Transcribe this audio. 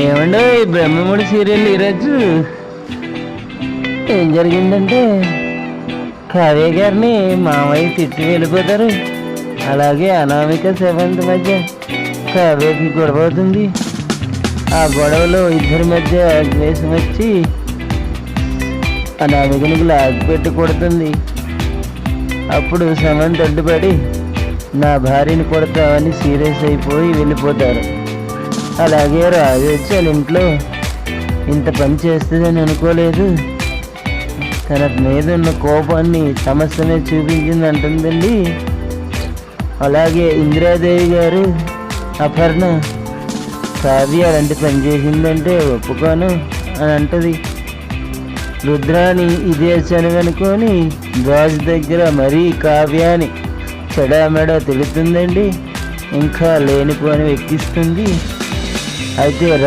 ఏమండో ఈ బ్రహ్మముడి సీరియల్ ఈరోజు ఏం జరిగిందంటే కావ్య గారిని మామయ్య తిట్టి వెళ్ళిపోతారు. అలాగే అనామిక సెవెంత్ మధ్య కావ్యకి గొడవ అవుతుంది. ఆ గొడవలో ఇద్దరి మధ్య ద్వేషం వచ్చి అనామికనికి లాగి పెట్టి కొడుతుంది. అప్పుడు సమంత్ అడ్డుపడి నా భార్యని కొడతామని సీరియస్ అయిపోయి వెళ్ళిపోతారు. అలాగే రాజు వచ్చి వాళ్ళ ఇంట్లో ఇంత పని చేస్తుందని అనుకోలేదు, తన మీద ఉన్న కోపాన్ని సమస్యనే చూపించింది అంటుందండి. అలాగే ఇందిరాదేవి గారు అపర్ణ కావ్య అలాంటి పని చేసిందంటే ఒప్పుకోను అని అంటది. రుద్రాని ఇదే చనువనుకొని గాజు దగ్గర మరీ కావ్యాని చెడామెడ తిడుతుందండి. ఇంకా లేనిపోని ఎక్కిస్తుంది. అయితే